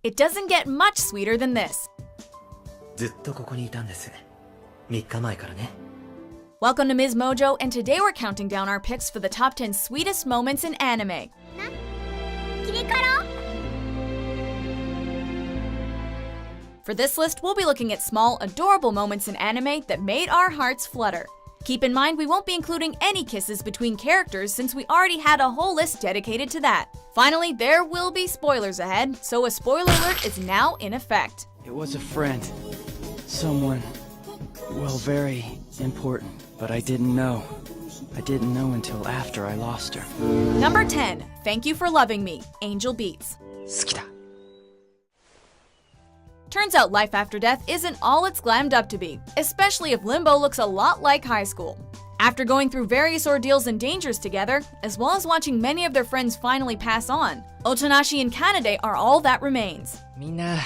It doesn't get much sweeter than this. ずっとここにいたんです。3日前からね。Welcome to Ms. Mojo, and today we're counting down our picks for the top 10 sweetest moments in anime. For this list, we'll be looking at small, adorable moments in anime that made our hearts flutter. Keep in mind we won't be including any kisses between characters since we already had a whole list dedicated to that. Finally, there will be spoilers ahead, so a spoiler alert is now in effect. It was a friend. Someone, well, very important, but I didn't know. I didn't know until after I lost her. Number 10, Thank You for Loving Me, Angel Beats. 好きだ. Turns out life after death isn't all it's glammed up to be, especially if limbo looks a lot like high school. After going through various ordeals and dangers together, as well as watching many of their friends finally pass on, Otonashi and Kanade are all that remains. みんな、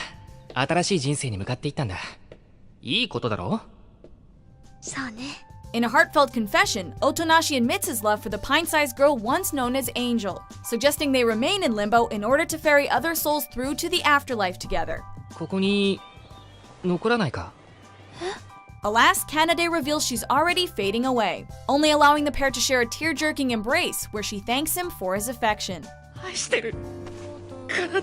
新しい人生に向かっていったんだ。いいことだろ? そうね。 In a heartfelt confession, Otonashi admits his love for the pint-sized girl once known as Angel, suggesting they remain in limbo in order to ferry other souls through to the afterlife together. ここに残らないか? Alas, Kanade reveals she's already fading away, only allowing the pair to share a tear-jerking embrace where she thanks him for his affection. 愛してる。奏。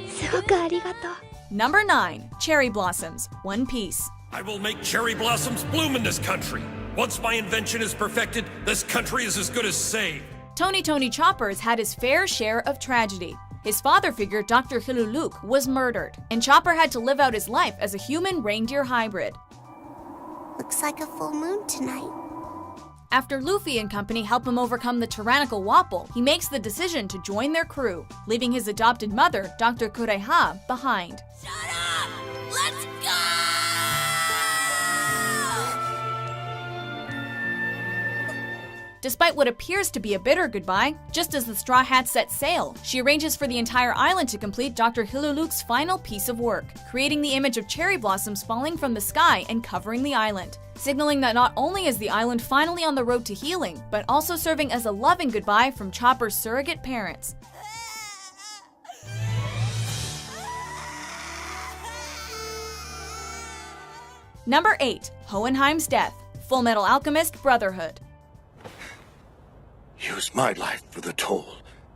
すごくありがとう。 Number 9, Cherry Blossoms, One Piece. I will make cherry blossoms bloom in this country. Once my invention is perfected, this country is as good as saved. Tony Chopper has had his fair share of tragedy. His father figure, Dr. Hiluluk, was murdered, and Chopper had to live out his life as a human reindeer hybrid. Looks like a full moon tonight. After Luffy and company help him overcome the tyrannical Wapol, he makes the decision to join their crew, leaving his adopted mother, Dr. Kureha, behind. Shut up! Let's go! Despite what appears to be a bitter goodbye, just as the Straw Hats set sail, she arranges for the entire island to complete Dr. Hiluluk's final piece of work, creating the image of cherry blossoms falling from the sky and covering the island, signaling that not only is the island finally on the road to healing, but also serving as a loving goodbye from Chopper's surrogate parents. Number 8, Hohenheim's Death, Fullmetal Alchemist Brotherhood. Use my life for the toll.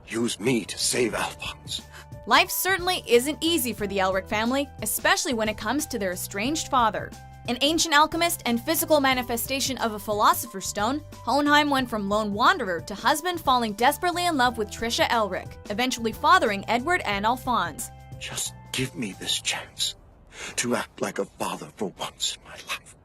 Use me to save Alphonse. Life certainly isn't easy for the Elric family, especially when it comes to their estranged father. An ancient alchemist and physical manifestation of a philosopher's stone, Hohenheim went from lone wanderer to husband falling desperately in love with Trisha Elric, eventually fathering Edward and Alphonse. Just give me this chance to act like a father for once in my life.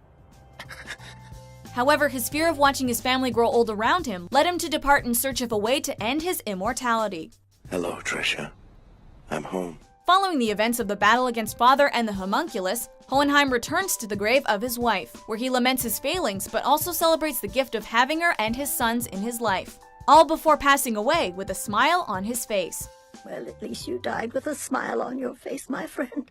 However, his fear of watching his family grow old around him led him to depart in search of a way to end his immortality. Hello, Trisha. I'm home. Following the events of the battle against Father and the Homunculus, Hohenheim returns to the grave of his wife, where he laments his failings but also celebrates the gift of having her and his sons in his life, all before passing away with a smile on his face. Well, at least you died with a smile on your face, my friend.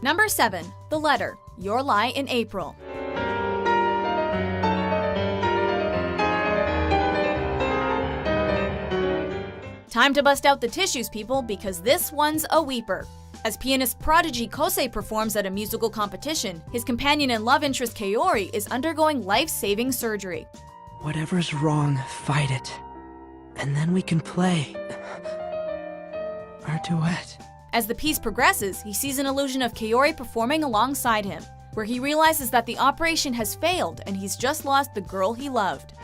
Number 7, The Letter, Your Lie in April. Time to bust out the tissues, people, because this one's a weeper. As pianist prodigy Kosei performs at a musical competition, his companion and love interest Kaori is undergoing life-saving surgery. Whatever's wrong, fight it. And then we can play our duet. As the piece progresses, he sees an illusion of Kaori performing alongside him, where he realizes that the operation has failed and he's just lost the girl he loved.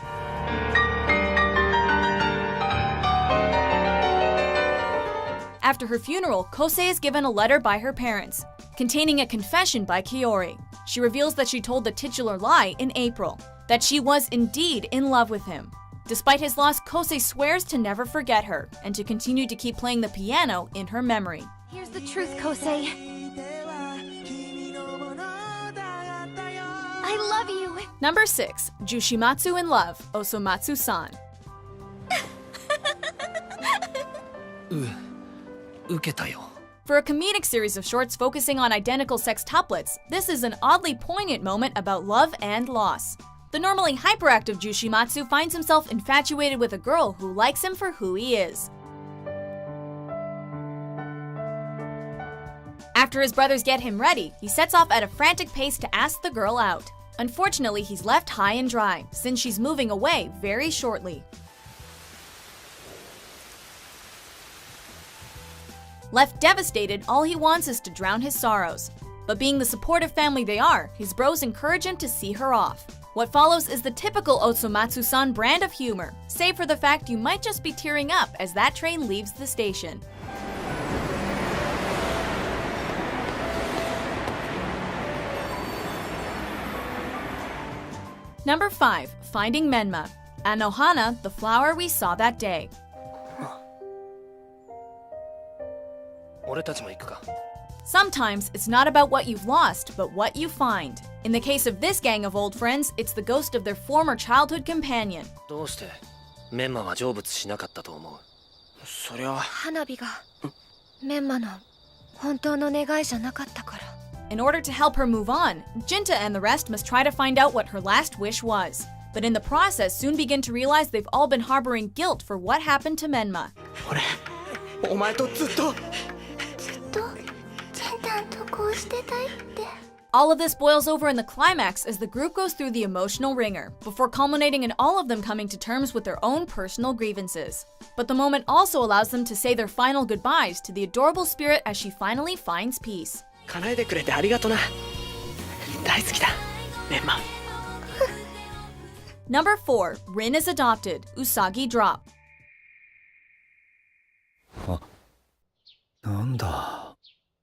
After her funeral, Kosei is given a letter by her parents, containing a confession by Kaori. She reveals that she told the titular lie in April, that she was indeed in love with him. Despite his loss, Kosei swears to never forget her and to continue to keep playing the piano in her memory. Here's the truth, Kosei. I love you. Number 6, Jushimatsu in Love, Osomatsu-san. 受けたよ。 For a comedic series of shorts focusing on identical sextuplets, this is an oddly poignant moment about love and loss. The normally hyperactive Jushimatsu finds himself infatuated with a girl who likes him for who he is. After his brothers get him ready, he sets off at a frantic pace to ask the girl out. Unfortunately, he's left high and dry, since she's moving away very shortly. Left devastated, all he wants is to drown his sorrows. But being the supportive family they are, his bros encourage him to see her off. What follows is the typical Otsumatsu-san brand of humor, save for the fact you might just be tearing up as that train leaves the station. Number 5. Finding Menma. Anohana, the flower we saw that day. 俺たちも行くか。 Sometimes it's not about what you've lost, but what you find. In the case of this gang of old friends, it's the ghost of their former childhood companion. どうしてメンマは成仏しなかったと思う？そりゃ花火がメンマの本当の願いじゃなかったから。 In order to help her move on, Jinta and the rest must try to find out what her last wish was. But in the process, soon begin to realize they've all been harboring guilt for what happened to Menma. 俺お前とずっとAll of this boils over in the climax as the group goes through the emotional ringer, before culminating in all of them coming to terms with their own personal grievances. But the moment also allows them to say their final goodbyes to the adorable spirit as she finally finds peace. 叶えてくれてありがとな。大好きだ、メンマ。Number 4. Rin is adopted. Usagi drop. なんだ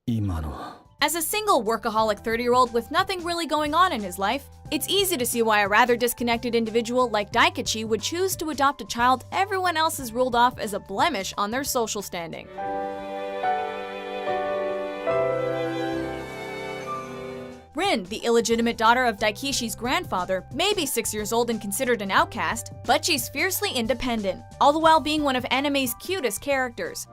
今の。 As a single workaholic 30-year-old with nothing really going on in his life, it's easy to see why a rather disconnected individual like Daikachi would choose to adopt a child everyone else has ruled off as a blemish on their social standing. Rin, the illegitimate daughter of Daikishi's grandfather, may be 6 years old and considered an outcast, but she's fiercely independent, all the while being one of anime's cutest characters.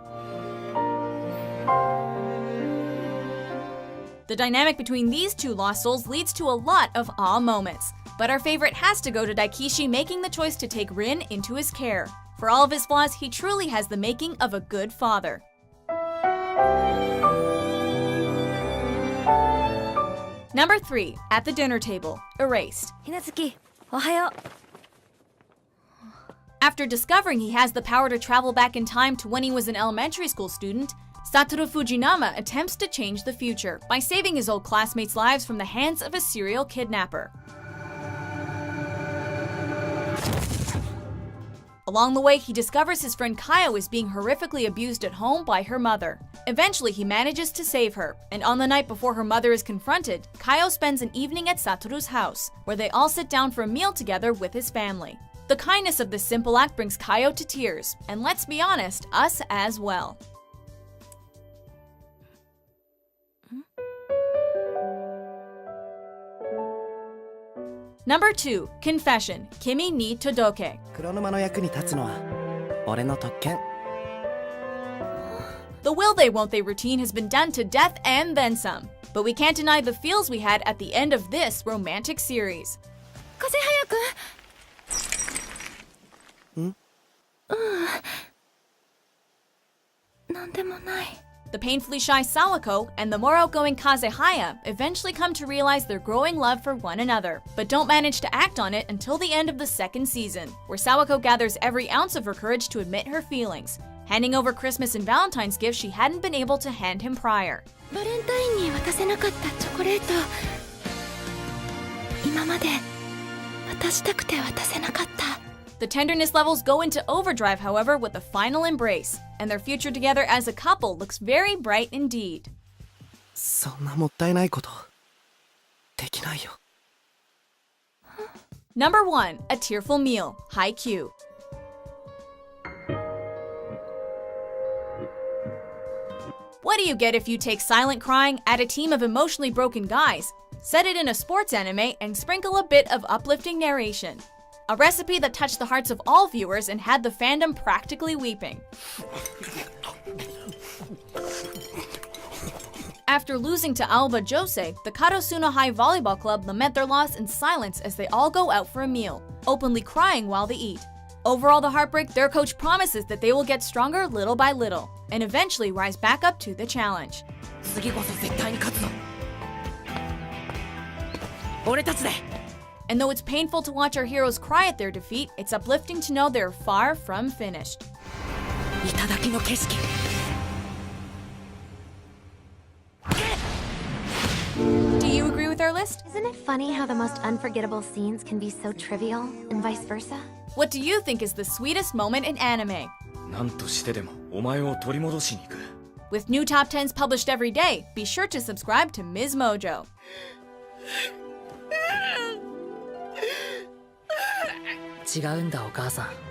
The dynamic between these two lost souls leads to a lot of awe moments, but our favorite has to go to Daikishi making the choice to take Rin into his care. For all of his flaws, he truly has the making of a good father. Number 3. At the dinner table. Erased. ひなずき、おはよう。 After discovering he has the power to travel back in time to when he was an elementary school student, Satoru Fujinama attempts to change the future by saving his old classmates' lives from the hands of a serial kidnapper. Along the way, he discovers his friend Kayo is being horrifically abused at home by her mother. Eventually, he manages to save her, and on the night before her mother is confronted, Kayo spends an evening at Satoru's house, where they all sit down for a meal together with his family. The kindness of this simple act brings Kayo to tears, and let's be honest, us as well. Number 2. Confession. Kimi ni Todoke. 黒沼の役に立つのは俺の特権。 The will they won't they routine has been done to death and then some. But we can't deny the feels we had at the end of this romantic series. 風早く。ん？なんでもない。 The painfully shy Sawako and the more outgoing Kazehaya eventually come to realize their growing love for one another, but don't manage to act on it until the end of the second season, where Sawako gathers every ounce of her courage to admit her feelings, handing over Christmas and Valentine's gifts she hadn't been able to hand him prior. バレンタインに渡せなかったチョコレート。今まで渡したくて渡せなかった。 The tenderness levels go into overdrive, however, with the final embrace, and their future together as a couple looks very bright indeed. そんなもったいないことできないよ。 Number 1. A Tearful Meal. Haikyuu. What do you get if you take silent crying, add a team of emotionally broken guys, set it in a sports anime, and sprinkle a bit of uplifting narration? A recipe that touched the hearts of all viewers and had the fandom practically weeping. After losing to Alba Jose, the Karasuno High Volleyball Club lament their loss in silence as they all go out for a meal, openly crying while they eat. Overall the heartbreak, their coach promises that they will get stronger little by little, and eventually rise back up to the challenge. 次こそ絶対に勝つぞ。俺たちで。 And though it's painful to watch our heroes cry at their defeat, it's uplifting to know they're far from finished. 頂の景色。 Do you agree with our list? Isn't it funny how the most unforgettable scenes can be so trivial, and vice versa? What do you think is the sweetest moment in anime? 何としてでもお前を取り戻しに行く。 With new top 10s published every day, be sure to subscribe to Ms. Mojo. 違うんだお母さん。